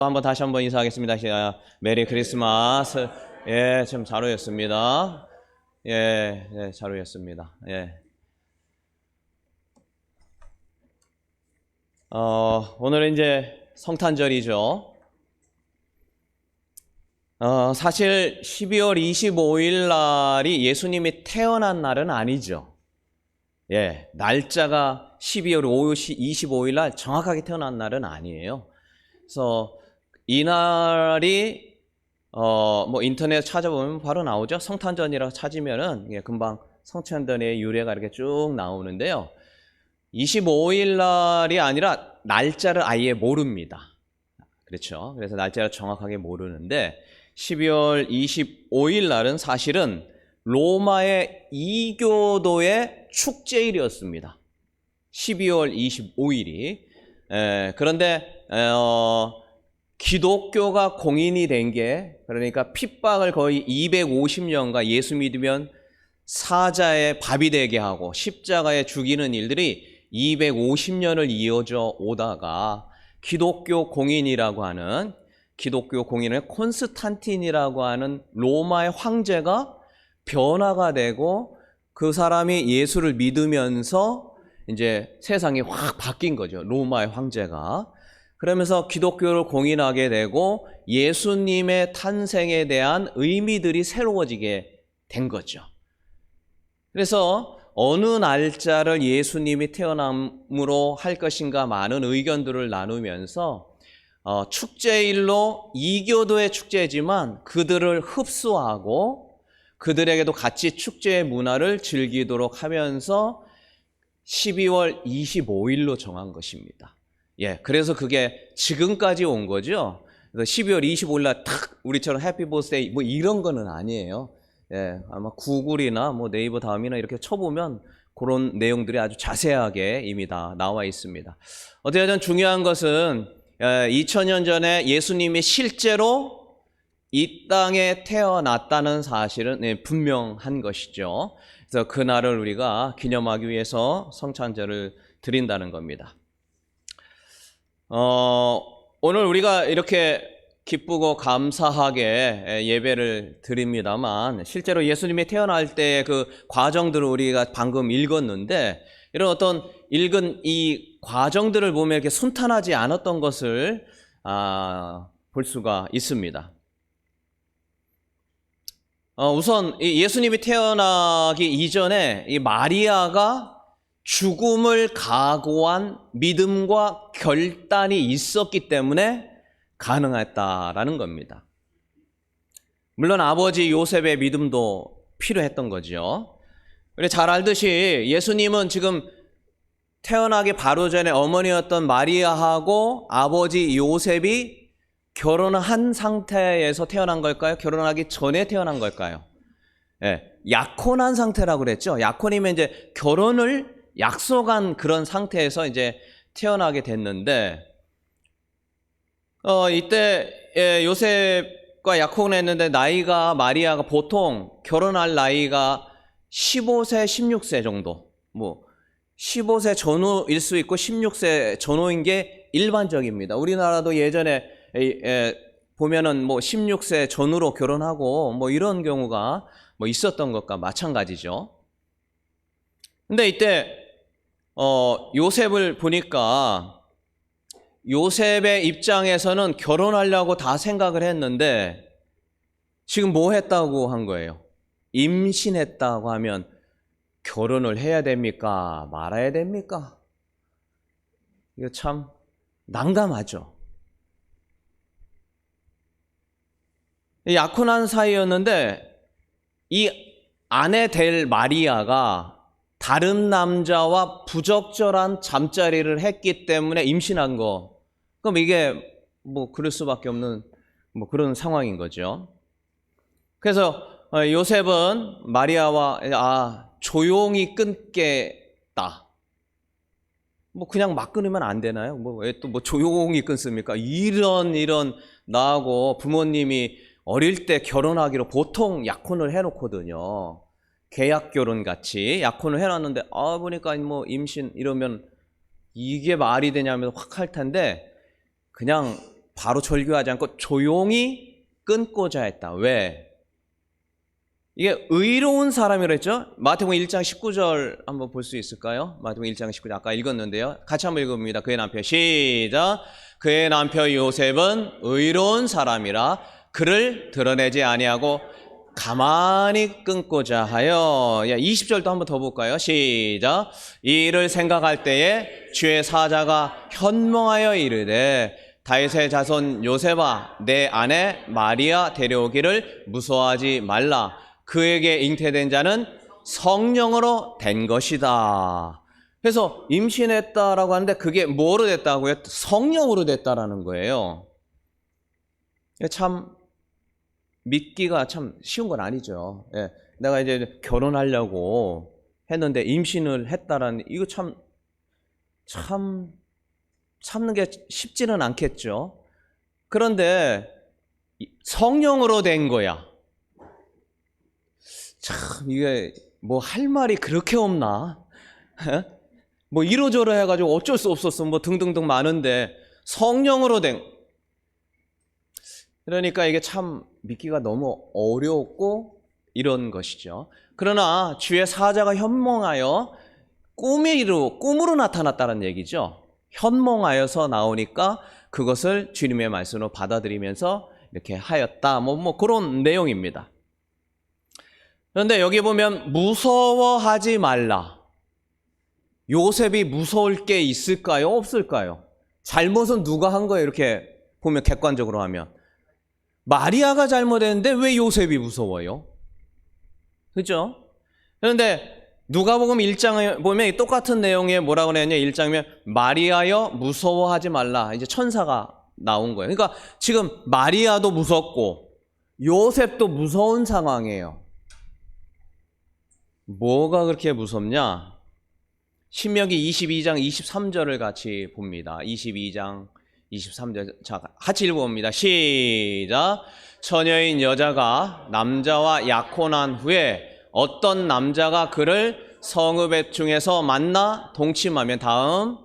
다시 한번 인사하겠습니다. 메리 크리스마스. 예, 좀 잘 오셨습니다. 예, 잘 오셨습니다. 예. 오늘은 이제 성탄절이죠. 사실 12월 25일 날이 예수님이 태어난 날은 아니죠. 예, 날짜가 12월 25일 날 정확하게 태어난 날은 아니에요. 그래서 이날이 인터넷 찾아보면 바로 나오죠. 성탄절이라고 찾으면은 금방 성탄절의 유래가 이렇게 쭉 나오는데요. 25일 날이 아니라 날짜를 아예 모릅니다. 그렇죠. 그래서 날짜를 정확하게 모르는데 12월 25일 날은 사실은 로마의 이교도의 축제일이었습니다. 12월 25일이. 그런데 기독교가 공인이 된 게, 그러니까 핍박을 거의 250년간 예수 믿으면 사자의 밥이 되게 하고 십자가에 죽이는 일들이 250년을 이어져 오다가 기독교 공인의 콘스탄틴이라고 하는 로마의 황제가 변화가 되고 그 사람이 예수를 믿으면서 이제 세상이 확 바뀐 거죠. 로마의 황제가. 그러면서 기독교를 공인하게 되고 예수님의 탄생에 대한 의미들이 새로워지게 된 거죠. 그래서 어느 날짜를 예수님이 태어남으로 할 것인가 많은 의견들을 나누면서 축제일로 이교도의 축제지만 그들을 흡수하고 그들에게도 같이 축제의 문화를 즐기도록 하면서 12월 25일로 정한 것입니다. 예, 그래서 그게 지금까지 온 거죠. 그래서 12월 25일 날 탁 우리처럼 해피 버스데이 뭐 이런 거는 아니에요. 예, 아마 구글이나 네이버 다음이나 이렇게 쳐보면 그런 내용들이 아주 자세하게 이미 다 나와 있습니다. 어쨌든 중요한 것은 2000년 전에 예수님이 실제로 이 땅에 태어났다는 사실은 분명한 것이죠. 그래서 그날을 우리가 기념하기 위해서 성탄절을 드린다는 겁니다. 오늘 우리가 이렇게 기쁘고 감사하게 예배를 드립니다만 실제로 예수님이 태어날 때의 그 과정들을 우리가 방금 읽었는데 이런 어떤 읽은 이 과정들을 보면 이렇게 순탄하지 않았던 것을 볼 수가 있습니다. 우선 예수님이 태어나기 이전에 이 마리아가 죽음을 각오한 믿음과 결단이 있었기 때문에 가능했다라는 겁니다. 물론 아버지 요셉의 믿음도 필요했던 거죠. 우리 잘 알듯이 예수님은 지금 태어나기 바로 전에 어머니였던 마리아하고 아버지 요셉이 결혼한 상태에서 태어난 걸까요? 결혼하기 전에 태어난 걸까요? 예, 약혼한 상태라고 그랬죠. 약혼이면 이제 결혼을 약속한 그런 상태에서 이제 태어나게 됐는데, 이때 요셉과 약혼했는데 나이가 마리아가 보통 결혼할 나이가 15세, 16세 정도, 15세 전후일 수 있고 16세 전후인 게 일반적입니다. 우리나라도 예전에 보면은 16세 전후로 결혼하고 이런 경우가 있었던 것과 마찬가지죠. 근데 이때 요셉을 보니까 요셉의 입장에서는 결혼하려고 다 생각을 했는데 지금 뭐 했다고 한 거예요? 임신했다고 하면 결혼을 해야 됩니까? 말아야 됩니까? 이거 참 난감하죠. 약혼한 사이였는데 이 아내 될 마리아가 다른 남자와 부적절한 잠자리를 했기 때문에 임신한 거. 그럼 이게 그럴 수밖에 없는 그런 상황인 거죠. 그래서 요셉은 마리아와 조용히 끊겠다. 그냥 막 끊으면 안 되나요? 왜 또 조용히 끊습니까? 이런 나하고 부모님이 어릴 때 결혼하기로 보통 약혼을 해놓거든요. 계약 결혼 같이 약혼을 해놨는데 보니까 임신 이러면 이게 말이 되냐면서 확 할 텐데 그냥 바로 절교하지 않고 조용히 끊고자 했다. 왜? 이게 의로운 사람이라 했죠? 마태복음 1장 19절 한번 볼 수 있을까요? 마태복음 1장 19절 아까 읽었는데요. 같이 한번 읽어봅니다. 그의 남편 시작. 그의 남편 요셉은 의로운 사람이라 그를 드러내지 아니하고 가만히 끊고자 하여. 20절도 한번 더 볼까요? 시작. 이 일을 생각할 때에 주의 사자가 현몽하여 이르되 다윗의 자손 요셉아 내 아내 마리아 데려오기를 무서워하지 말라. 그에게 잉태된 자는 성령으로 된 것이다. 그래서 임신했다라고 하는데 그게 뭐로 됐다고요? 성령으로 됐다라는 거예요. 참 믿기가 참 쉬운 건 아니죠. 예, 내가 이제 결혼하려고 했는데 임신을 했다라는 이거 참 참는 게 쉽지는 않겠죠. 그런데 성령으로 된 거야. 참 이게 뭐 할 말이 그렇게 없나? 뭐 이러저러 해가지고 어쩔 수 없었어. 뭐 등등등 많은데 성령으로 된. 그러니까 이게 참 믿기가 너무 어렵고 이런 것이죠. 그러나 주의 사자가 현몽하여 꿈으로 나타났다는 얘기죠. 현몽하여서 나오니까 그것을 주님의 말씀으로 받아들이면서 이렇게 하였다. 뭐 그런 내용입니다. 그런데 여기 보면 무서워하지 말라. 요셉이 무서울 게 있을까요? 없을까요? 잘못은 누가 한 거예요? 이렇게 보면 객관적으로 하면. 마리아가 잘못했는데 왜 요셉이 무서워요? 그렇죠? 그런데 누가복음 1장에 보면 똑같은 내용에 뭐라고 그랬냐? 1장이면 마리아여 무서워하지 말라. 이제 천사가 나온 거예요. 그러니까 지금 마리아도 무섭고 요셉도 무서운 상황이에요. 뭐가 그렇게 무섭냐? 신명기 22장 23절을 같이 봅니다. 22장 23절. 자, 같이 읽어봅니다. 시작. 처녀인 여자가 남자와 약혼한 후에 어떤 남자가 그를 성읍 중에서 만나 동침하면 다음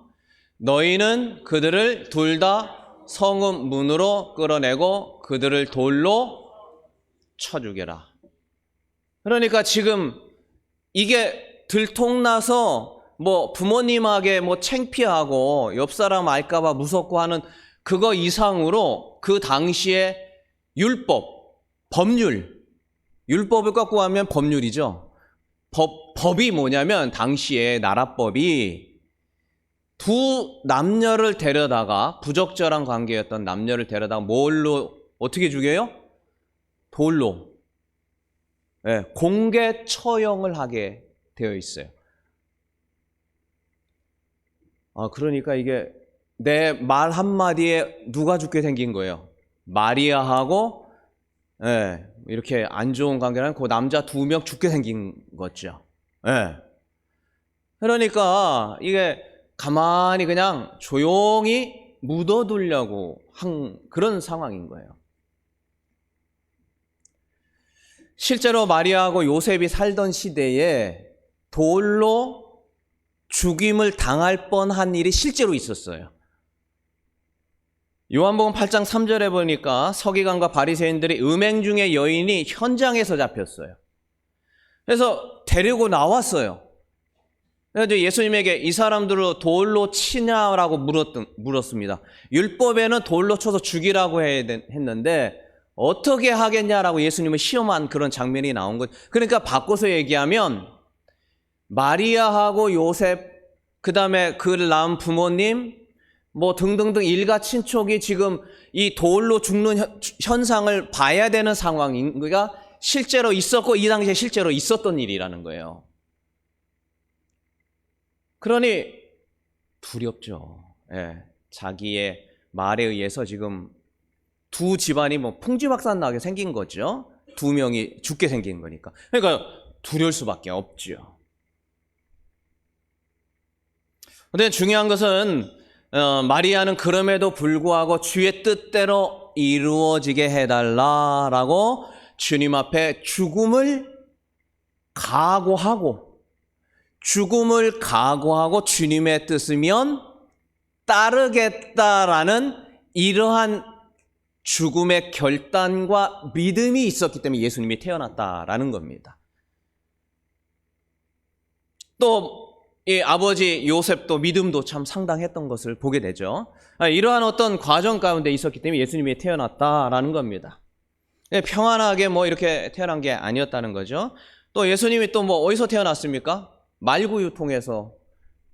너희는 그들을 둘 다 성읍 문으로 끌어내고 그들을 돌로 쳐 죽여라. 그러니까 지금 이게 들통나서 뭐 부모님에게 뭐 창피하고 옆 사람 알까봐 무섭고 하는 그거 이상으로 그 당시에 율법을 갖고 하면 법률이죠. 법이 뭐냐면 당시에 나라법이 두 남녀를 데려다가 부적절한 관계였던 남녀를 데려다가 뭘로 어떻게 죽여요? 돌로. 네, 공개 처형을 하게 되어 있어요. 그러니까 이게 내 말 한마디에 누가 죽게 생긴 거예요? 마리아하고 이렇게 안 좋은 관계라는 그 남자 2명 죽게 생긴 거죠. 그러니까 이게 가만히 그냥 조용히 묻어두려고 한 그런 상황인 거예요. 실제로 마리아하고 요셉이 살던 시대에 돌로 죽임을 당할 뻔한 일이 실제로 있었어요. 요한복음 8장 3절에 보니까 서기관과 바리새인들이 음행 중에 여인이 현장에서 잡혔어요. 그래서 데리고 나왔어요. 그래서 예수님에게 이 사람들을 돌로 치냐라고 물었습니다. 율법에는 돌로 쳐서 죽이라고 했는데 어떻게 하겠냐라고 예수님을 시험한 그런 장면이 나온 거죠. 그러니까 바꿔서 얘기하면 마리아하고 요셉, 그 다음에 그를 낳은 부모님, 뭐 등등등 일가 친척이 지금 이 돌로 죽는 현상을 봐야 되는 상황인 거가 실제로 있었고 이 당시에 실제로 있었던 일이라는 거예요. 그러니 두렵죠. 자기의 말에 의해서 지금 두 집안이 뭐 풍지박산 나게 생긴 거죠. 2명이 죽게 생긴 거니까. 그러니까 두려울 수밖에 없죠. 근데 중요한 것은 마리아는 그럼에도 불구하고 주의 뜻대로 이루어지게 해달라라고 주님 앞에 죽음을 각오하고 주님의 뜻이면 따르겠다라는 이러한 죽음의 결단과 믿음이 있었기 때문에 예수님이 태어났다라는 겁니다. 또 이 아버지 요셉도 믿음도 참 상당했던 것을 보게 되죠. 이러한 어떤 과정 가운데 있었기 때문에 예수님이 태어났다라는 겁니다. 평안하게 뭐 이렇게 태어난 게 아니었다는 거죠. 또 예수님이 또 뭐 어디서 태어났습니까? 말구유 통해서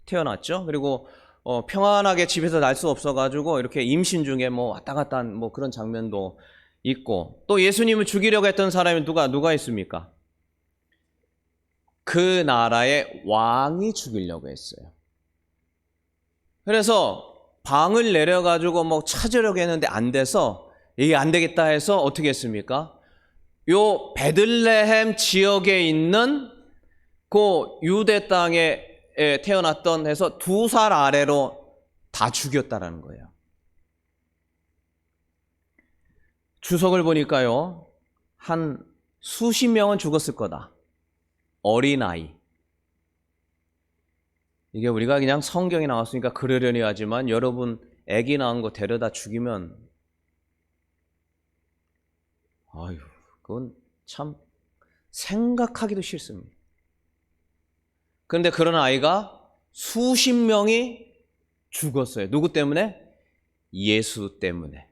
태어났죠. 그리고 평안하게 집에서 날 수 없어가지고 이렇게 임신 중에 뭐 왔다 갔다 한 뭐 그런 장면도 있고, 또 예수님을 죽이려고 했던 사람이 누가 있습니까? 그 나라의 왕이 죽이려고 했어요. 그래서 방을 내려가지고 뭐 찾으려고 했는데 안 돼서, 이게 안 되겠다 해서 어떻게 했습니까? 요 베들레헴 지역에 있는 그 유대 땅에 태어났던 해서 2살 아래로 다 죽였다라는 거예요. 주석을 보니까요, 한 수십 명은 죽었을 거다. 어린아이. 이게 우리가 그냥 성경에 나왔으니까 그러려니 하지만, 여러분 아기 낳은 거 데려다 죽이면, 아유, 그건 참 생각하기도 싫습니다. 그런데 그런 아이가 수십 명이 죽었어요. 누구 때문에? 예수 때문에.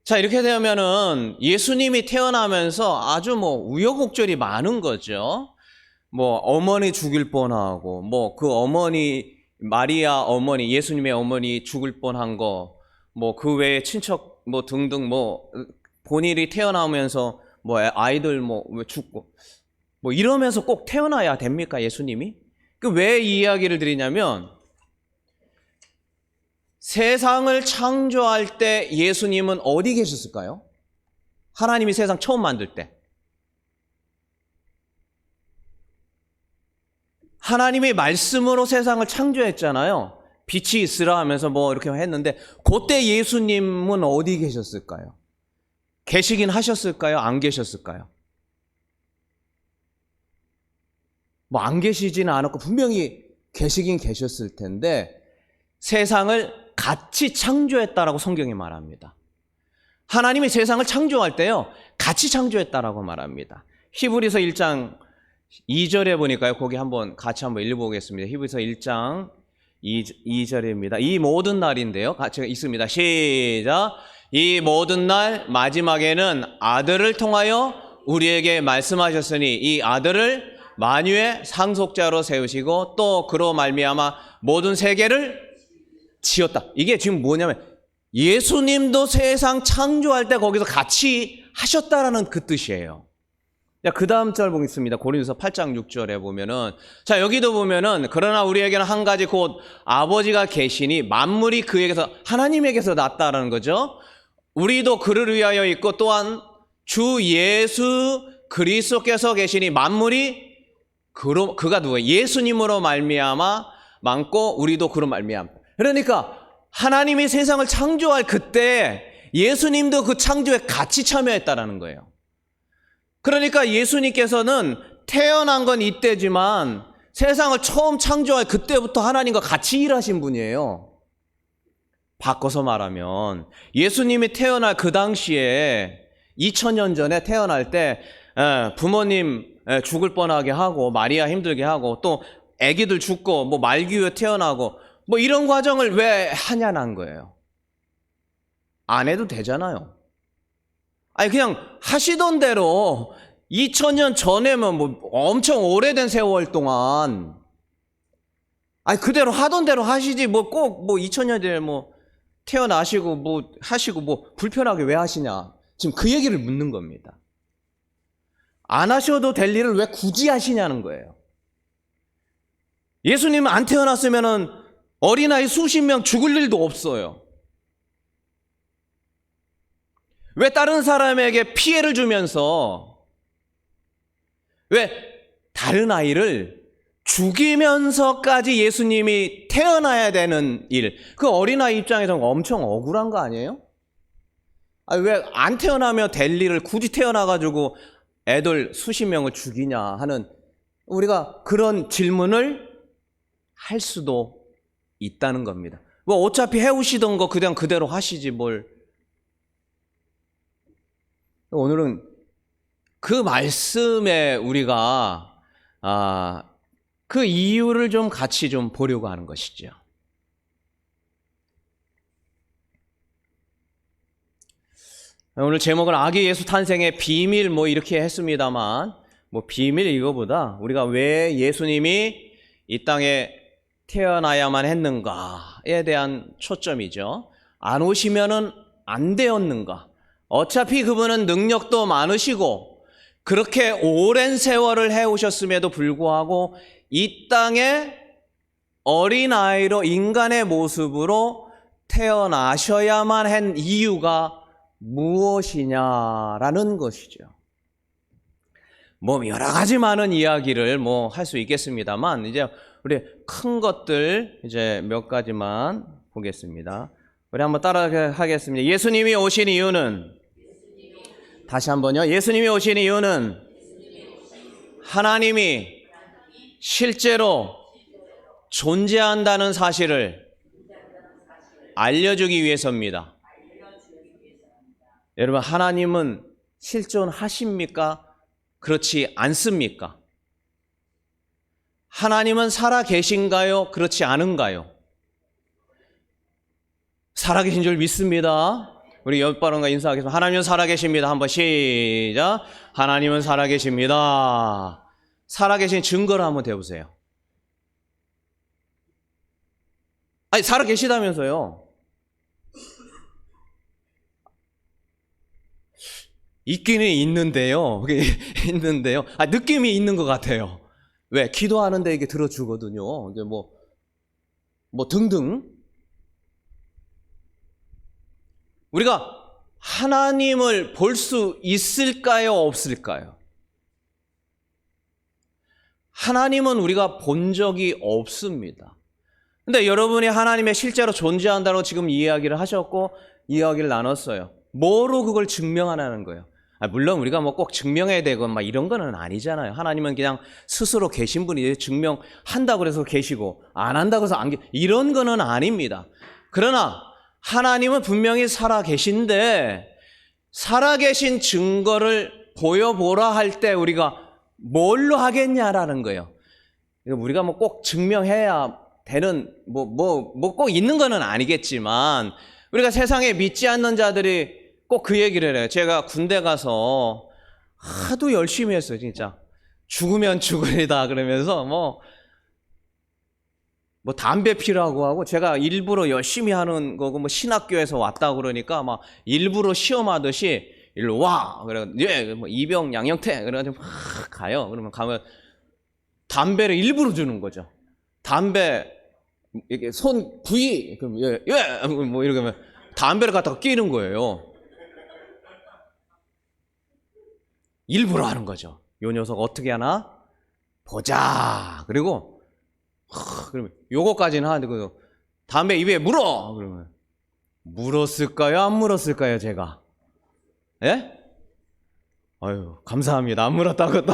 자, 이렇게 되면은 예수님이 태어나면서 아주 뭐 우여곡절이 많은 거죠. 뭐 어머니 죽일 뻔하고, 뭐 그 어머니, 마리아 어머니, 예수님의 어머니 죽을 뻔한 거, 뭐 그 외에 친척 뭐 등등, 뭐 본인이 태어나면서 뭐 아이들 뭐 죽고, 뭐 이러면서 꼭 태어나야 됩니까, 예수님이? 그 왜 이 이야기를 드리냐면, 세상을 창조할 때 예수님은 어디 계셨을까요? 하나님이 세상 처음 만들 때. 하나님이 말씀으로 세상을 창조했잖아요. 빛이 있으라 하면서 뭐 이렇게 했는데, 그때 예수님은 어디 계셨을까요? 계시긴 하셨을까요? 안 계셨을까요? 뭐 안 계시지는 않았고 분명히 계시긴 계셨을 텐데, 세상을 같이 창조했다라고 성경이 말합니다. 하나님이 세상을 창조할 때요, 같이 창조했다라고 말합니다. 히브리서 1장 2절에 보니까요, 거기 같이 한번 읽어보겠습니다. 히브리서 1장 2절입니다. 이 모든 날인데요, 같이 있습니다. 시작. 이 모든 날 마지막에는 아들을 통하여 우리에게 말씀하셨으니, 이 아들을 만유의 상속자로 세우시고 또 그로 말미암아 모든 세계를 지었다. 이게 지금 뭐냐면, 예수님도 세상 창조할 때 거기서 같이 하셨다라는 그 뜻이에요. 자, 그 다음 절 보겠습니다. 고린도서 8장 6절에 보면은, 자, 여기도 보면은, 그러나 우리에게는 한 가지 곧 아버지가 계시니 만물이 그에게서, 하나님에게서 났다라는 거죠. 우리도 그를 위하여 있고 또한 주 예수 그리스도께서 계시니 만물이 그가 누구예요? 예수님으로 말미암아 많고 우리도 그로 말미암아. 그러니까 하나님이 세상을 창조할 그때 예수님도 그 창조에 같이 참여했다라는 거예요. 그러니까 예수님께서는 태어난 건 이때지만 세상을 처음 창조할 그때부터 하나님과 같이 일하신 분이에요. 바꿔서 말하면 예수님이 태어날 그 당시에 2000년 전에 태어날 때 부모님 죽을 뻔하게 하고 마리아 힘들게 하고 또 아기들 죽고 뭐 말기후에 태어나고 뭐 이런 과정을 왜 하냐는 거예요. 안 해도 되잖아요. 아니 그냥 하시던 대로 2000년 전에면 뭐 엄청 오래된 세월 동안 아니 그대로 하던 대로 하시지 뭐 꼭 뭐 2000년 전에 뭐 태어나시고 뭐 하시고 뭐 불편하게 왜 하시냐. 지금 그 얘기를 묻는 겁니다. 안 하셔도 될 일을 왜 굳이 하시냐는 거예요. 예수님은 안 태어났으면은 어린아이 수십 명 죽을 일도 없어요. 왜 다른 사람에게 피해를 주면서 왜 다른 아이를 죽이면서까지 예수님이 태어나야 되는 일, 그 어린아이 입장에서는 엄청 억울한 거 아니에요? 아니 왜 안 태어나면 될 일을 굳이 태어나가지고 애들 수십 명을 죽이냐 하는 우리가 그런 질문을 할 수도 있다는 겁니다. 뭐 어차피 해오시던 거 그냥 그대로 하시지 뭘. 오늘은 그 말씀에 우리가 그 이유를 좀 같이 좀 보려고 하는 것이죠. 오늘 제목은 아기 예수 탄생의 비밀 뭐 이렇게 했습니다만, 뭐 비밀 이거보다 우리가 왜 예수님이 이 땅에 태어나야만 했는가에 대한 초점이죠. 안 오시면은 안 되었는가? 어차피 그분은 능력도 많으시고 그렇게 오랜 세월을 해오셨음에도 불구하고 이 땅에 어린아이로 인간의 모습으로 태어나셔야만 한 이유가 무엇이냐라는 것이죠. 뭐 여러 가지 많은 이야기를 뭐 할 수 있겠습니다만, 이제 우리 큰 것들 이제 몇 가지만 보겠습니다. 우리 한번 따라 하겠습니다. 예수님이 오신 이유는, 다시 한번요. 예수님이 오신 이유는 하나님이 실제로 존재한다는 사실을 알려주기 위해서입니다. 여러분, 하나님은 실존하십니까? 그렇지 않습니까? 하나님은 살아 계신가요? 그렇지 않은가요? 살아 계신 줄 믿습니다. 우리 옆바람과 인사하겠습니다. 하나님은 살아 계십니다. 한번 시작. 하나님은 살아 계십니다. 살아 계신 증거를 한번 대보세요. 아니, 살아 계시다면서요. 있기는 있는데요. 있는데요. 느낌이 있는 것 같아요. 왜? 기도하는데 이게 들어주거든요. 이게 뭐 등등. 우리가 하나님을 볼 수 있을까요? 없을까요? 하나님은 우리가 본 적이 없습니다. 근데 여러분이 하나님의 실제로 존재한다고 지금 이야기를 하셨고, 이야기를 나눴어요. 뭐로 그걸 증명하라는 거예요? 물론 우리가 뭐 꼭 증명해야 되고 막 이런 거는 아니잖아요. 하나님은 그냥 스스로 계신 분이 증명한다고 해서 계시고 안 한다고 해서 안 이런 거는 아닙니다. 그러나 하나님은 분명히 살아 계신데, 살아계신 증거를 보여보라 할 때 우리가 뭘로 하겠냐라는 거예요. 우리가 뭐 꼭 증명해야 되는 꼭 있는 거는 아니겠지만, 우리가 세상에 믿지 않는 자들이 꼭 그 얘기를 해요. 제가 군대 가서 하도 열심히 했어요, 진짜. 죽으면 죽으리다 그러면서 뭐 담배 피라고 하고, 제가 일부러 열심히 하는 거고, 뭐 신학교에서 왔다 그러니까 막 일부러 시험하듯이 일로 와. 그래, 예, 뭐 이병 양형태. 그래가지고 막 가요. 그러면 가면 담배를 일부러 주는 거죠. 담배 이렇게 손 부위, 그럼 예, 뭐 이렇게 하면 담배를 갖다가 끼는 거예요. 일부러 하는 거죠. 요 녀석 어떻게 하나 보자. 그리고 그러면 요거까지는 하는데 담배 입에 물어. 그러면 물었을까요? 안 물었을까요? 제가? 예? 아유, 감사합니다. 안 물었다고 또.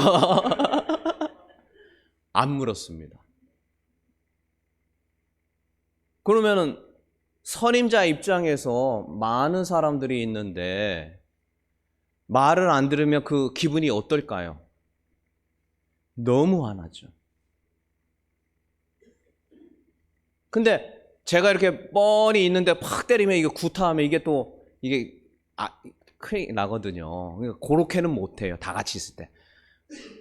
안 물었습니다. 그러면은 선임자 입장에서 많은 사람들이 있는데 말을 안 들으면 그 기분이 어떨까요? 너무 화나죠. 근데 제가 이렇게 뻔히 있는데 팍 때리면 이게 구타하면 이게 큰일 나거든요. 그러니까 그렇게는 못해요. 다 같이 있을 때.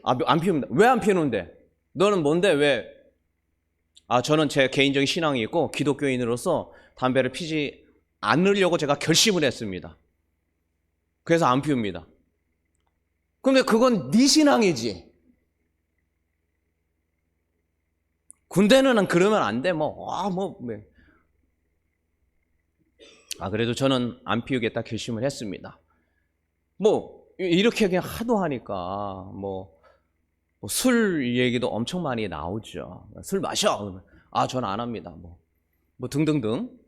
안 피웁니다. 왜 안 피우는데? 너는 뭔데? 왜? 저는 제 개인적인 신앙이 있고 기독교인으로서 담배를 피지 않으려고 제가 결심을 했습니다. 그래서 안 피웁니다. 근데 그건 네 신앙이지. 군대는 그러면 안 돼. 그래도 저는 안 피우겠다 결심을 했습니다. 이렇게 그냥 하도 하니까 술 얘기도 엄청 많이 나오죠. 술 마셔. 그러면 저는 안 합니다. 등등등.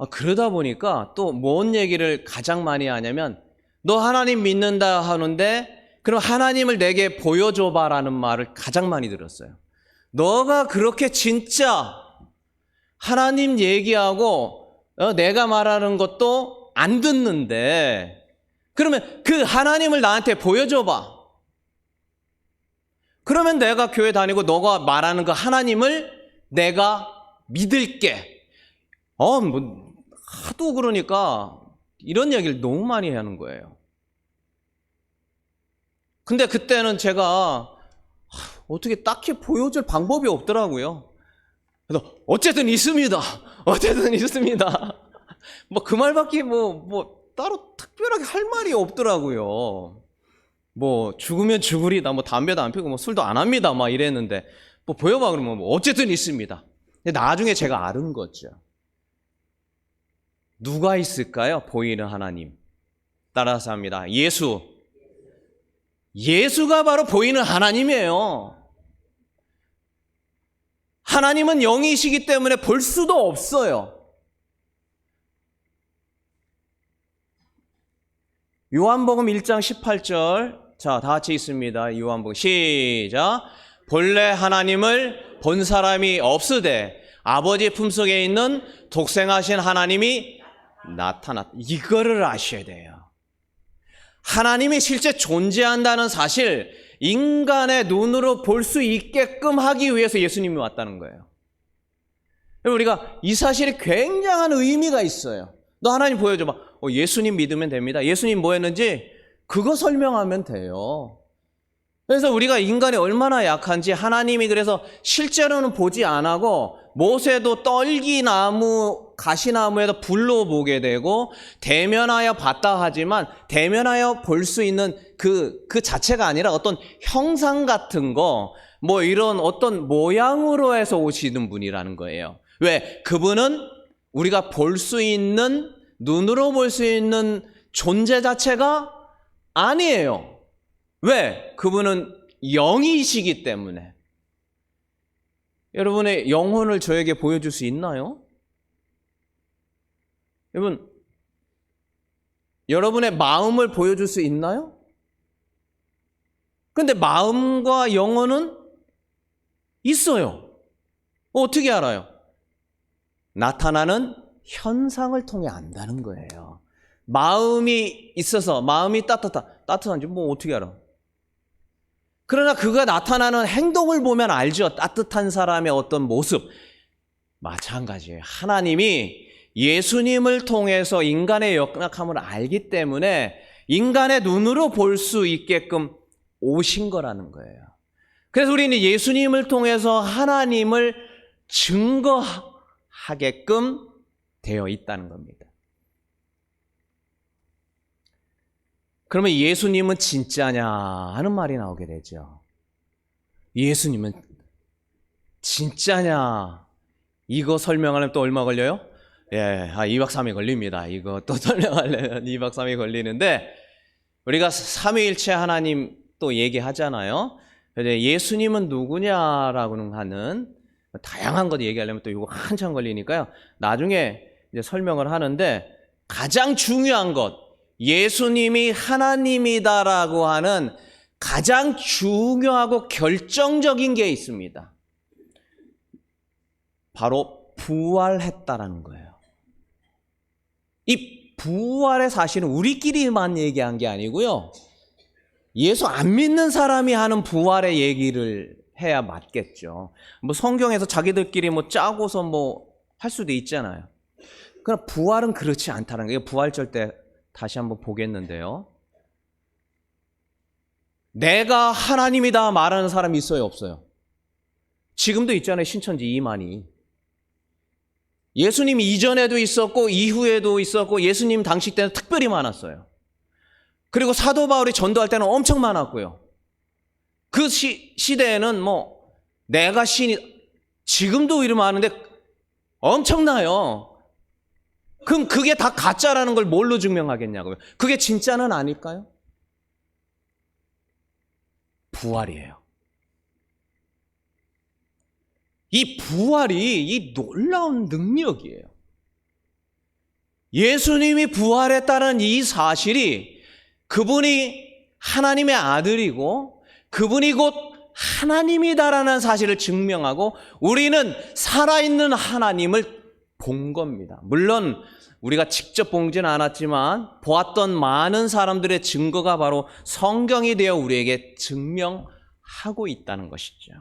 그러다 보니까 또 뭔 얘기를 가장 많이 하냐면, 너 하나님 믿는다 하는데 그럼 하나님을 내게 보여줘봐라는 말을 가장 많이 들었어요. 너가 그렇게 진짜 하나님 얘기하고 내가 말하는 것도 안 듣는데, 그러면 그 하나님을 나한테 보여줘봐. 그러면 내가 교회 다니고 너가 말하는 그 하나님을 내가 믿을게. 뭐 하도 그러니까 이런 얘기를 너무 많이 하는 거예요. 근데 그때는 제가 어떻게 딱히 보여줄 방법이 없더라고요. 그래서 어쨌든 있습니다. 어쨌든 있습니다. 뭐 그 말밖에 뭐 따로 특별하게 할 말이 없더라고요. 뭐 죽으면 죽으리다, 뭐 담배도 안 피우고 뭐 술도 안 합니다, 막 이랬는데 뭐 보여봐 그러면 뭐 어쨌든 있습니다. 근데 나중에 제가 알은 거죠. 누가 있을까요? 보이는 하나님. 따라서 합니다. 예수가 바로 보이는 하나님이에요. 하나님은 영이시기 때문에 볼 수도 없어요. 요한복음 1장 18절. 자, 다 같이 있습니다. 요한복음 시작. 본래 하나님을 본 사람이 없으되 아버지 품속에 있는 독생하신 하나님이 나타났다. 이거를 아셔야 돼요. 하나님이 실제 존재한다는 사실, 인간의 눈으로 볼 수 있게끔 하기 위해서 예수님이 왔다는 거예요. 우리가 이 사실이 굉장한 의미가 있어요. 너 하나님 보여줘봐. 예수님 믿으면 됩니다. 예수님 뭐 했는지 그거 설명하면 돼요. 그래서 우리가 인간이 얼마나 약한지, 하나님이 그래서 실제로는 보지 않고 모세도 떨기나무, 가시나무에다 불로 보게 되고 대면하여 봤다 하지만 대면하여 볼 수 있는 그 자체가 아니라 어떤 형상 같은 거, 뭐 이런 어떤 모양으로 해서 오시는 분이라는 거예요. 왜? 그분은 우리가 볼 수 있는, 눈으로 볼 수 있는 존재 자체가 아니에요. 왜? 그분은 영이시기 때문에. 여러분의 영혼을 저에게 보여줄 수 있나요? 여러분, 여러분의 마음을 보여줄 수 있나요? 근데 마음과 영혼은 있어요. 어떻게 알아요? 나타나는 현상을 통해 안다는 거예요. 마음이 있어서, 마음이 따뜻한지 뭐 어떻게 알아? 그러나 그가 나타나는 행동을 보면 알죠. 따뜻한 사람의 어떤 모습. 마찬가지예요. 하나님이 예수님을 통해서 인간의 연약함을 알기 때문에 인간의 눈으로 볼 수 있게끔 오신 거라는 거예요. 그래서 우리는 예수님을 통해서 하나님을 증거하게끔 되어 있다는 겁니다. 그러면 예수님은 진짜냐 하는 말이 나오게 되죠. 예수님은 진짜냐, 이거 설명하려면 또 얼마 걸려요? 2박 3일 걸립니다. 이거 또 설명하려면 2박 3일 걸리는데, 우리가 삼위일체 하나님 또 얘기하잖아요. 예수님은 누구냐라고 하는 다양한 것 얘기하려면 또 이거 한참 걸리니까요. 나중에 이제 설명을 하는데, 가장 중요한 것, 예수님이 하나님이다라고 하는 가장 중요하고 결정적인 게 있습니다. 바로 부활했다라는 거예요. 이 부활의 사실은 우리끼리만 얘기한 게 아니고요. 예수 안 믿는 사람이 하는 부활의 얘기를 해야 맞겠죠. 뭐 성경에서 자기들끼리 뭐 짜고서 뭐 할 수도 있잖아요. 그러나 부활은 그렇지 않다는 거예요. 부활절 때 다시 한번 보겠는데요. 내가 하나님이다 말하는 사람이 있어요, 없어요? 지금도 있잖아요, 신천지 이만희. 예수님 이전에도 있었고 이후에도 있었고 예수님 당시 때는 특별히 많았어요. 그리고 사도 바울이 전도할 때는 엄청 많았고요. 그 시대에는 뭐 내가 신이, 지금도 이러면 아는데 엄청나요. 그럼 그게 다 가짜라는 걸 뭘로 증명하겠냐고요? 그게 진짜는 아닐까요? 부활이에요. 이 부활이 이 놀라운 능력이에요. 예수님이 부활했다는 이 사실이 그분이 하나님의 아들이고 그분이 곧 하나님이다라는 사실을 증명하고 우리는 살아있는 하나님을 본 겁니다. 물론 우리가 직접 보지는 않았지만 보았던 많은 사람들의 증거가 바로 성경이 되어 우리에게 증명하고 있다는 것이죠.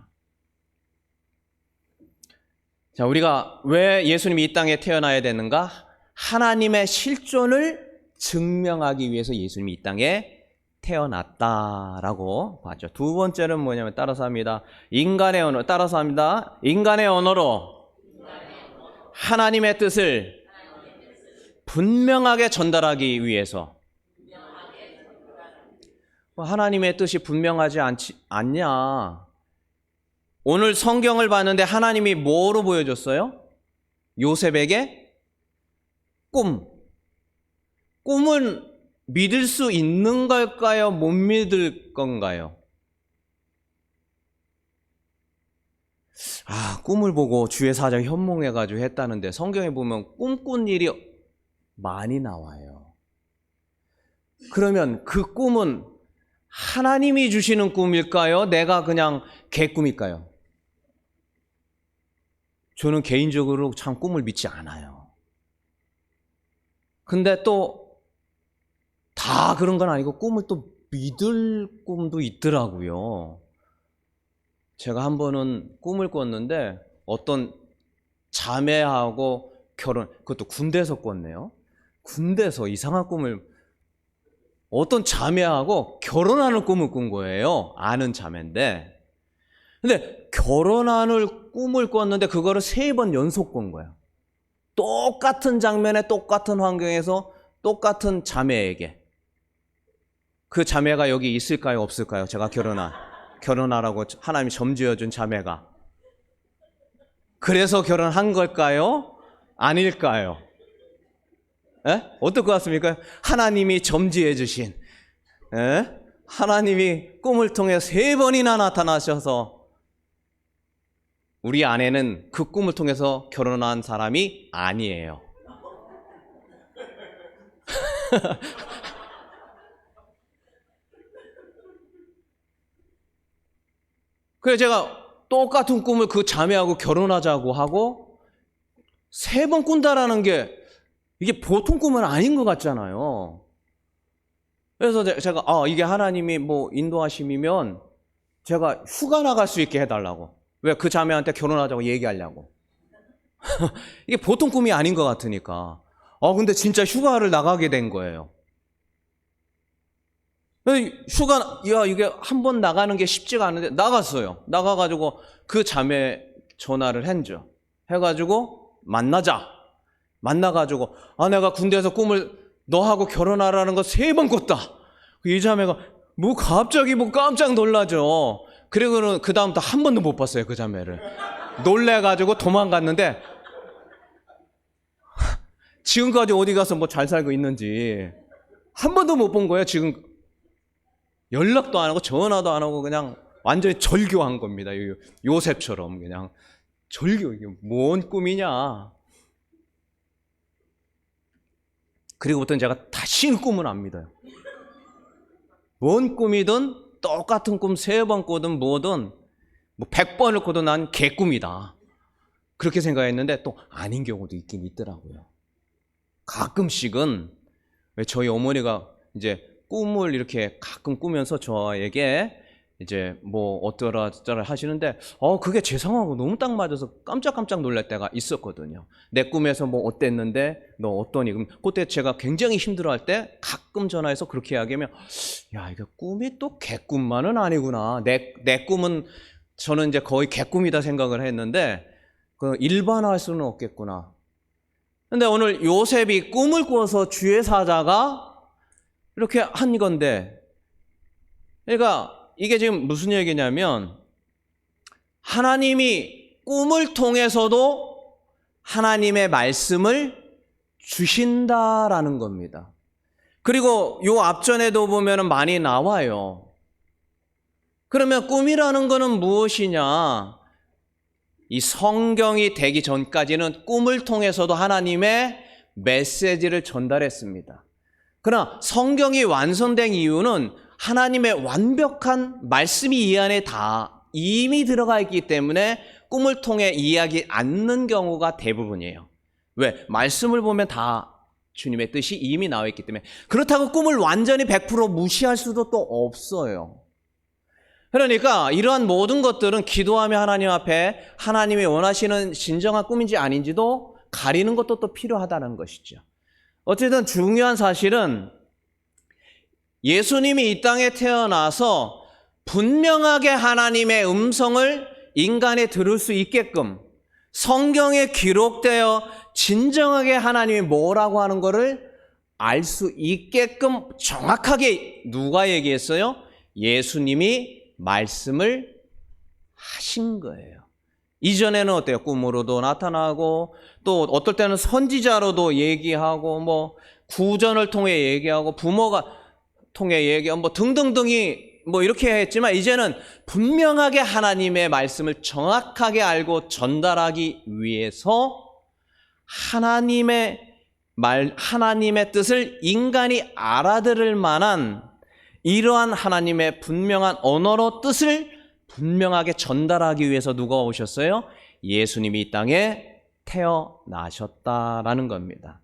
자, 우리가 왜 예수님이 이 땅에 태어나야 되는가? 하나님의 실존을 증명하기 위해서 예수님이 이 땅에 태어났다라고 봤죠. 두 번째는 뭐냐면 따라서 합니다. 인간의 언어로 하나님의 뜻을 분명하게 전달하기 위해서. 하나님의 뜻이 분명하지 않냐? 오늘 성경을 봤는데 하나님이 뭐로 보여줬어요? 요셉에게 꿈은 믿을 수 있는 걸까요? 못 믿을 건가요? 꿈을 보고 주의 사자가 현몽해가지고 했다는데 성경에 보면 꿈꾼 일이 많이 나와요. 그러면 그 꿈은 하나님이 주시는 꿈일까요? 내가 그냥 개꿈일까요? 저는 개인적으로 참 꿈을 믿지 않아요. 근데 또 다 그런 건 아니고 꿈을 또 믿을 꿈도 있더라고요. 제가 한 번은 꿈을 꿨는데 어떤 자매하고 그것도 군대에서 꿨네요. 군대에서 이상한 꿈을, 어떤 자매하고 결혼하는 꿈을 꾼 거예요. 아는 자매인데. 근데 결혼하는 꿈을 꿨는데 그거를 3번 연속 꾼 거예요. 똑같은 장면에 똑같은 환경에서 똑같은 자매에게. 그 자매가 여기 있을까요? 없을까요? 제가 결혼하라고 하나님이 점지어준 자매가. 그래서 결혼한 걸까요? 아닐까요? 어떨 것 같습니까? 하나님이 점지해 주신, 하나님이 꿈을 통해 3번이나 나타나셔서 우리 아내는 그 꿈을 통해서 결혼한 사람이 아니에요. 그래서 제가 똑같은 꿈을 그 자매하고 결혼하자고 하고 3번 꾼다라는 게 이게 보통 꿈은 아닌 것 같잖아요. 그래서 제가 이게 하나님이 뭐 인도하심이면 제가 휴가 나갈 수 있게 해달라고. 왜? 그 자매한테 결혼하자고 얘기하려고. 이게 보통 꿈이 아닌 것 같으니까. 근데 진짜 휴가를 나가게 된 거예요. 이게 한 번 나가는 게 쉽지가 않은데 나갔어요. 나가가지고 그 자매 전화를 했죠. 해가지고 만나가지고 내가 군대에서 꿈을 너하고 결혼하라는 거 3번 꿨다. 이 자매가 갑자기 깜짝 놀라죠. 그리고는 그 다음부터 한 번도 못 봤어요. 그 자매를 놀래가지고 도망갔는데 지금까지 어디 가서 잘 살고 있는지 한 번도 못 본 거예요. 지금 연락도 안 하고 전화도 안 하고 그냥 완전히 절교한 겁니다. 요셉처럼 그냥 절교. 이게 뭔 꿈이냐. 그리고부터는 제가 다시는 꿈은 안 믿어요. 뭔 꿈이든 똑같은 꿈 3번 꿔든 뭐든 100번을 꿔도 난 개꿈이다. 그렇게 생각했는데 또 아닌 경우도 있긴 있더라고요. 가끔씩은 저희 어머니가 이제 꿈을 이렇게 가끔 꾸면서 저에게 이제 어쩌라 하시는데 그게 제 상황하고 너무 딱 맞아서 깜짝 놀랄 때가 있었거든요. 내 꿈에서 어땠는데 너 어떠니? 그럼 그때 제가 굉장히 힘들어할 때 가끔 전화해서 그렇게 이야기하면 이게 꿈이 또 개꿈만은 아니구나. 내 꿈은 저는 이제 거의 개꿈이다 생각을 했는데 일반화할 수는 없겠구나. 근데 오늘 요셉이 꿈을 꿔서 주의 사자가 이렇게 한 건데, 그러니까 이게 지금 무슨 얘기냐면 하나님이 꿈을 통해서도 하나님의 말씀을 주신다라는 겁니다. 그리고 요 앞전에도 보면 많이 나와요. 그러면 꿈이라는 거는 무엇이냐? 이 성경이 되기 전까지는 꿈을 통해서도 하나님의 메시지를 전달했습니다. 그러나 성경이 완성된 이유는 하나님의 완벽한 말씀이 이 안에 다 이미 들어가 있기 때문에 꿈을 통해 이해하지 않는 경우가 대부분이에요. 왜? 말씀을 보면 다 주님의 뜻이 이미 나와 있기 때문에. 그렇다고 꿈을 완전히 100% 무시할 수도 또 없어요. 그러니까 이러한 모든 것들은 기도하며 하나님 앞에 하나님이 원하시는 진정한 꿈인지 아닌지도 가리는 것도 또 필요하다는 것이죠. 어쨌든 중요한 사실은 예수님이 이 땅에 태어나서 분명하게 하나님의 음성을 인간이 들을 수 있게끔 성경에 기록되어 진정하게 하나님이 뭐라고 하는 것을 알 수 있게끔 정확하게 누가 얘기했어요? 예수님이 말씀을 하신 거예요. 이전에는 어때요? 꿈으로도 나타나고 또 어떨 때는 선지자로도 얘기하고 뭐 구전을 통해 얘기하고 부모가 통해 얘기하고 뭐 등등등이 뭐 이렇게 했지만 이제는 분명하게 하나님의 말씀을 정확하게 알고 전달하기 위해서 하나님의 뜻을 인간이 알아들을 만한 이러한 하나님의 분명한 언어로 뜻을 분명하게 전달하기 위해서 누가 오셨어요? 예수님이 이 땅에 태어나셨다라는 겁니다.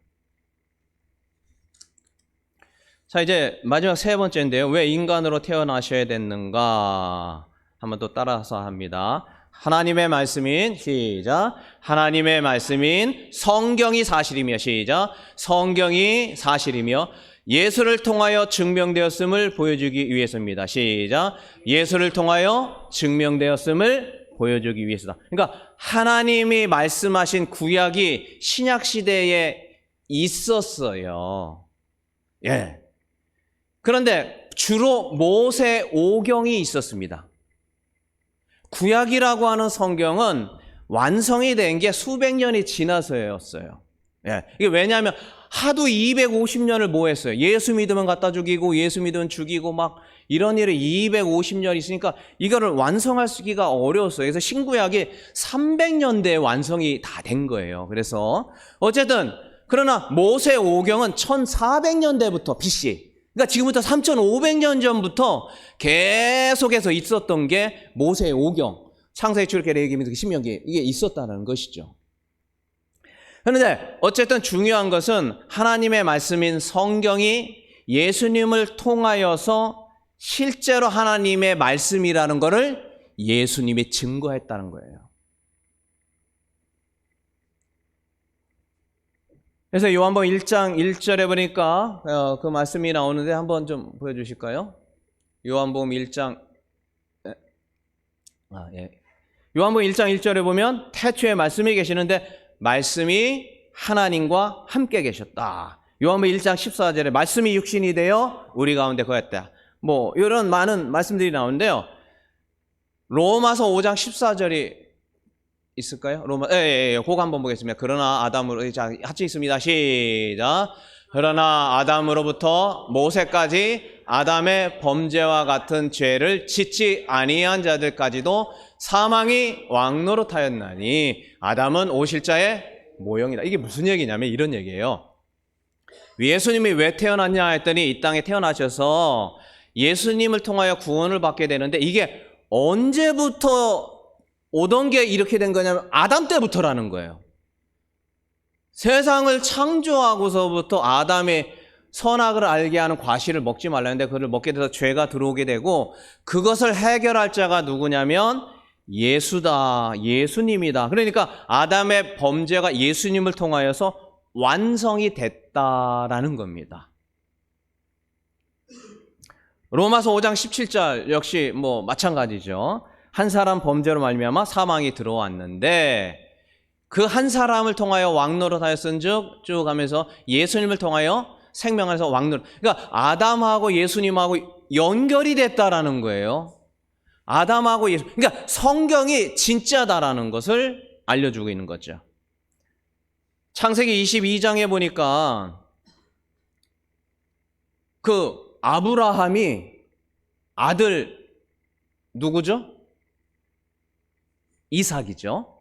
자, 이제 마지막 세 번째인데요. 왜 인간으로 태어나셔야 됐는가? 한번 또 따라서 합니다. 하나님의 말씀인 시작. 하나님의 말씀인 성경이 사실이며 시작. 성경이 사실이며 예수를 통하여 증명되었음을 보여주기 위해서입니다. 시작. 예수를 통하여 증명되었음을 보여주기 위해서다. 그러니까 하나님이 말씀하신 구약이 신약 시대에 있었어요. 예. 그런데 주로 모세 오경이 있었습니다. 구약이라고 하는 성경은 완성이 된 게 수백 년이 지나서였어요. 예. 이게 왜냐하면 하도 250년을 뭐 했어요? 예수 믿으면 갖다 죽이고 예수 믿으면 죽이고 막 이런 일이 250년 있으니까 이거를 완성하기가 어려웠어요. 그래서 신구약이 300년대에 완성이 다 된 거예요. 그래서 어쨌든 그러나 모세 오경은 1400년대부터 BC, 그러니까 지금부터 3500년 전부터 계속해서 있었던 게 모세 오경, 창세기, 출애굽기, 레위기, 신명기 이게 있었다는 것이죠. 그런데 어쨌든 중요한 것은 하나님의 말씀인 성경이 예수님을 통하여서 실제로 하나님의 말씀이라는 것을 예수님이 증거했다는 거예요. 그래서 요한복음 1장 1절에 보니까 그 말씀이 나오는데 한번 좀 보여주실까요? 요한복음 1장 요한복음 1장 1절에 보면 태초에 말씀이 계시는데 말씀이 하나님과 함께 계셨다. 요한복음 1장 14절에 말씀이 육신이 되어 우리 가운데 거했다. 뭐 이런 많은 말씀들이 나오는데요. 로마서 5장 14절이 있을까요? 그거 한번 보겠습니다. 그러나 아담으로, 자, 같이 있습니다. 시작. 그러나 아담으로부터 모세까지 아담의 범죄와 같은 죄를 짓지 아니한 자들까지도 사망이 왕노릇하였나니 아담은 오실자의 모형이다. 이게 무슨 얘기냐면 이런 얘기예요. 예수님이 왜 태어났냐 했더니 이 땅에 태어나셔서 예수님을 통하여 구원을 받게 되는데 이게 언제부터 오던 게 이렇게 된 거냐면 아담 때부터라는 거예요. 세상을 창조하고서부터 아담이 선악을 알게 하는 과실을 먹지 말라는데 그걸 먹게 돼서 죄가 들어오게 되고 그것을 해결할 자가 누구냐면 예수다, 예수님이다. 그러니까 아담의 범죄가 예수님을 통하여서 완성이 됐다라는 겁니다. 로마서 5장 17절 역시 뭐 마찬가지죠. 한 사람 범죄로 말미암아 사망이 들어왔는데 그 한 사람을 통하여 왕노릇하였은즉 쭉 하면서 예수님을 통하여 생명에서 왕노릇. 그러니까 아담하고 예수님하고 연결이 됐다라는 거예요. 아담하고 예수. 그러니까 성경이 진짜다라는 것을 알려주고 있는 거죠. 창세기 22장에 보니까 그 아브라함이 아들 누구죠? 이삭이죠.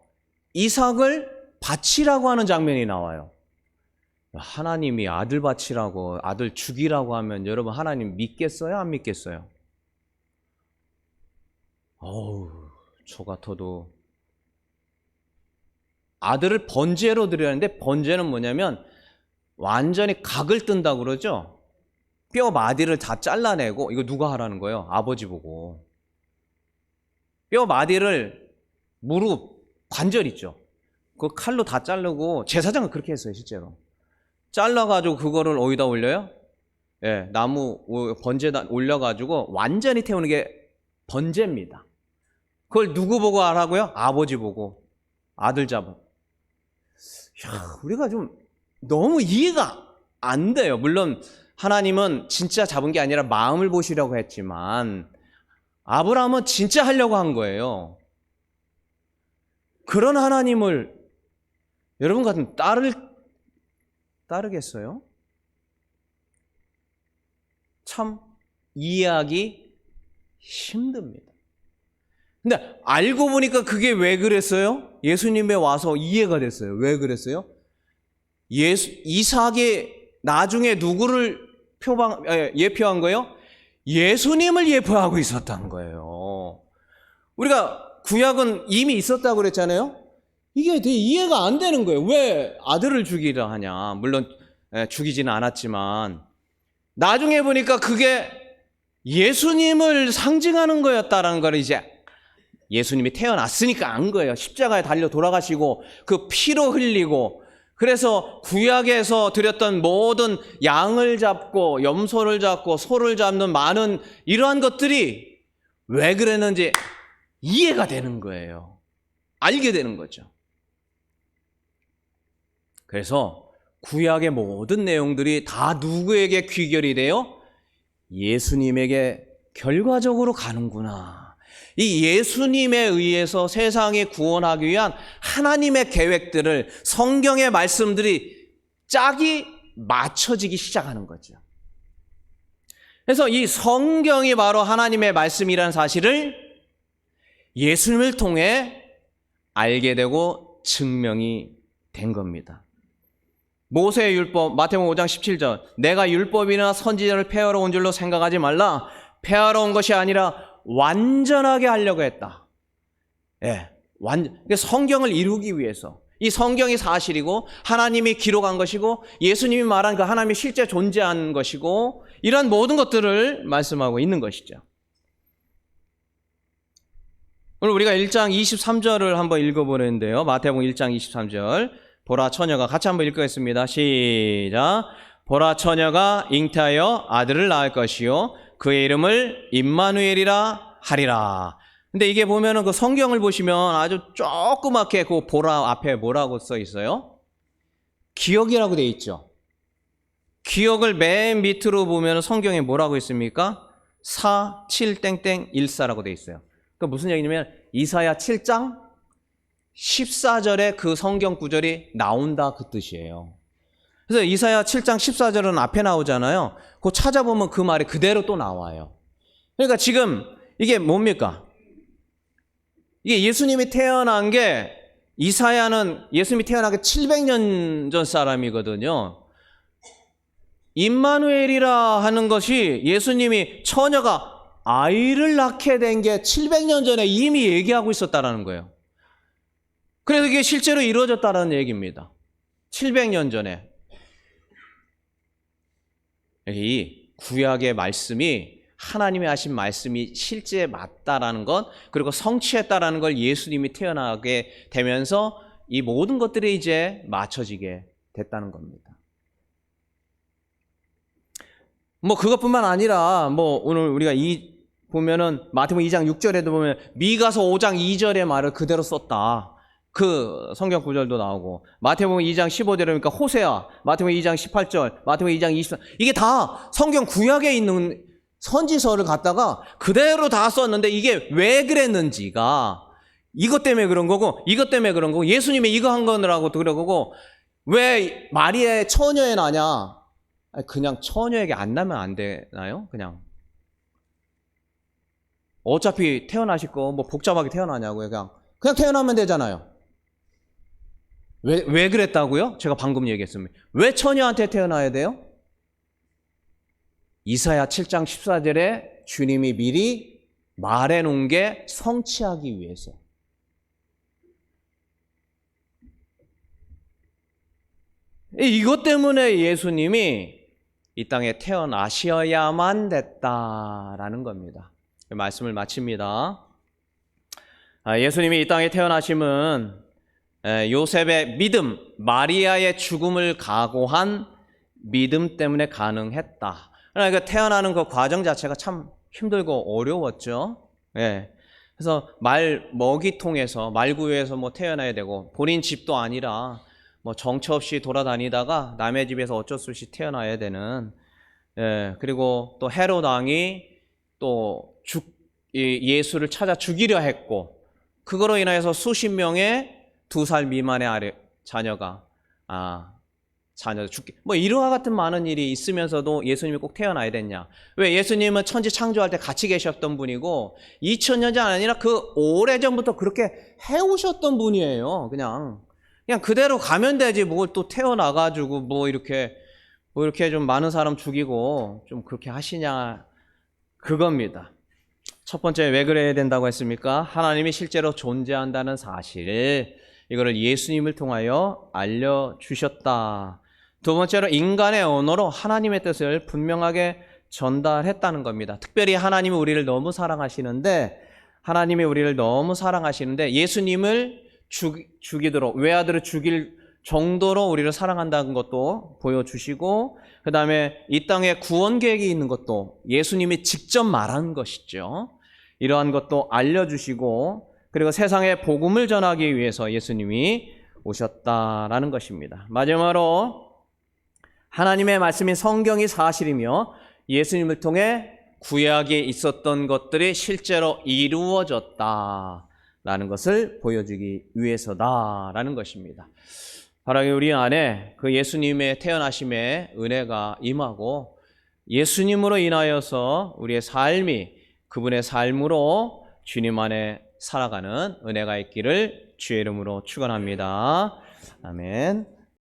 이삭을 바치라고 하는 장면이 나와요. 하나님이 아들 바치라고, 아들 죽이라고 하면 여러분 하나님 믿겠어요? 안 믿겠어요? 저 같아도 아들을 번제로 드려야 하는데, 번제는 뭐냐면 완전히 각을 뜬다고 그러죠. 뼈 마디를 다 잘라내고, 이거 누가 하라는 거예요? 아버지 보고. 뼈 마디를, 무릎, 관절 있죠. 그 칼로 다 자르고, 제사장은 그렇게 했어요, 실제로. 잘라가지고 그거를 어디다 올려요? 예, 나무 번제에다 올려가지고 완전히 태우는 게 번제입니다. 그걸 누구 보고 하라고요? 아버지 보고. 아들 잡아. 야, 우리가 좀 너무 이해가 안 돼요. 물론 하나님은 진짜 잡은 게 아니라 마음을 보시려고 했지만 아브라함은 진짜 하려고 한 거예요. 그런 하나님을 여러분 같은 따르겠어요? 참 이해하기 힘듭니다. 근데 알고 보니까 그게 왜 그랬어요? 예수님에 와서 이해가 됐어요. 왜 그랬어요? 이삭이 나중에 누구를 예표한 거예요? 예수님을 예표하고 있었다는 거예요. 우리가 구약은 이미 있었다고 그랬잖아요. 이게 되게 이해가 안 되는 거예요. 왜 아들을 죽이려 하냐. 물론 죽이지는 않았지만 나중에 보니까 그게 예수님을 상징하는 거였다라는 걸 이제 예수님이 태어났으니까 안 거예요. 십자가에 달려 돌아가시고 그 피로 흘리고, 그래서 구약에서 드렸던 모든 양을 잡고 염소를 잡고 소를 잡는 많은 이러한 것들이 왜 그랬는지 이해가 되는 거예요. 알게 되는 거죠. 그래서 구약의 모든 내용들이 다 누구에게 귀결이 돼요? 예수님에게 결과적으로 가는구나. 이 예수님에 의해서 세상에 구원하기 위한 하나님의 계획들을, 성경의 말씀들이 짝이 맞춰지기 시작하는 거죠. 그래서 이 성경이 바로 하나님의 말씀이라는 사실을 예수님을 통해 알게 되고 증명이 된 겁니다. 모세의 율법, 마태복음 5장 17절, 내가 율법이나 선지자를 폐하러 온 줄로 생각하지 말라. 폐하러 온 것이 아니라 완전하게 하려고 했다. 예, 성경을 이루기 위해서. 이 성경이 사실이고 하나님이 기록한 것이고 예수님이 말한 그 하나님이 실제 존재한 것이고 이런 모든 것들을 말씀하고 있는 것이죠. 오늘 우리가 1장 23절을 한번 읽어보는데요. 마태복음 1장 23절. 보라 처녀가, 같이 한번 읽겠습니다. 시작. 보라 처녀가 잉태하여 아들을 낳을 것이요 그의 이름을 임마누엘이라 하리라. 근데 이게 보면은 그 성경을 보시면 아주 조그맣게 그 보라 앞에 뭐라고 써 있어요? 기억이라고 돼 있죠. 기억을 맨 밑으로 보면 성경에 뭐라고 있습니까? 4, 7, 땡땡 14라고 돼 있어요. 그 무슨 얘기냐면 이사야 7장 14절에 그 성경 구절이 나온다 그 뜻이에요. 그래서 이사야 7장 14절은 앞에 나오잖아요. 그거 찾아보면 그 말이 그대로 또 나와요. 그러니까 지금 이게 뭡니까? 이게 예수님이 태어난 게, 이사야는 예수님이 태어나기 700년 전 사람이거든요. 임마누엘이라 하는 것이 예수님이 처녀가 아이를 낳게 된 게 700년 전에 이미 얘기하고 있었다라는 거예요. 그래서 이게 실제로 이루어졌다는 얘기입니다. 700년 전에. 이 구약의 말씀이, 하나님이 하신 말씀이 실제 맞다라는 것, 그리고 성취했다라는 걸 예수님이 태어나게 되면서 이 모든 것들이 이제 맞춰지게 됐다는 겁니다. 뭐 그것뿐만 아니라 뭐 오늘 우리가 보면은 마태복음 2장 6절에도 보면 미가서 5장 2절의 말을 그대로 썼다. 그 성경 구절도 나오고, 마태복음 2장 15절에 그러니까 호세아, 마태복음 2장 18절, 마태복음 2장 24절, 이게 다 성경 구약에 있는 선지서를 갖다가 그대로 다 썼는데 이게 왜 그랬는지가 이것 때문에 그런 거고 이것 때문에 그런 거고 예수님이 이거 한 거라고 그런 거고, 왜 마리아의 처녀에 나냐? 그냥 처녀에게 안 나면 안 되나요? 그냥 어차피 태어나실 거 뭐 복잡하게 태어나냐고요. 그냥 태어나면 되잖아요. 왜 그랬다고요? 제가 방금 얘기했습니다. 왜 처녀한테 태어나야 돼요? 이사야 7장 14절에 주님이 미리 말해놓은 게 성취하기 위해서. 이것 때문에 예수님이 이 땅에 태어나셔야만 됐다라는 겁니다. 말씀을 마칩니다. 예수님이 이 땅에 태어나심은 요셉의 믿음, 마리아의 죽음을 각오한 믿음 때문에 가능했다. 그러니까 태어나는 그 과정 자체가 참 힘들고 어려웠죠. 예. 그래서 말 먹이통에서 말구유에서 뭐 태어나야 되고 본인 집도 아니라 뭐 정처 없이 돌아다니다가 남의 집에서 어쩔 수 없이 태어나야 되는. 예. 그리고 또 헤롯 왕이 또 예수를 찾아 죽이려 했고 그거로 인하여서 수십 명의 2살 미만의 자녀가 죽게, 뭐 이러한 같은 많은 일이 있으면서도 예수님이 꼭 태어나야 됐냐? 왜? 예수님은 천지 창조할 때 같이 계셨던 분이고 2000년 전 아니라 그 오래전부터 그렇게 해오셨던 분이에요. 그냥 그대로 가면 되지 뭘 또 태어나가지고 뭐 이렇게 좀 많은 사람 죽이고 좀 그렇게 하시냐, 그겁니다. 첫 번째, 왜 그래야 된다고 했습니까? 하나님이 실제로 존재한다는 사실, 이거를 예수님을 통하여 알려주셨다. 두 번째로, 인간의 언어로 하나님의 뜻을 분명하게 전달했다는 겁니다. 특별히 하나님이 우리를 너무 사랑하시는데 예수님을 죽이도록, 외아들을 죽일 정도로 우리를 사랑한다는 것도 보여주시고, 그 다음에 이 땅에 구원 계획이 있는 것도 예수님이 직접 말한 것이죠. 이러한 것도 알려주시고, 그리고 세상에 복음을 전하기 위해서 예수님이 오셨다라는 것입니다. 마지막으로 하나님의 말씀인 성경이 사실이며 예수님을 통해 구약에 있었던 것들이 실제로 이루어졌다라는 것을 보여주기 위해서다라는 것입니다. 바로 우리 안에 그 예수님의 태어나심의 은혜가 임하고 예수님으로 인하여서 우리의 삶이 그분의 삶으로 주님 안에 살아가는 은혜가 있기를 주의 이름으로 축원합니다. 아멘.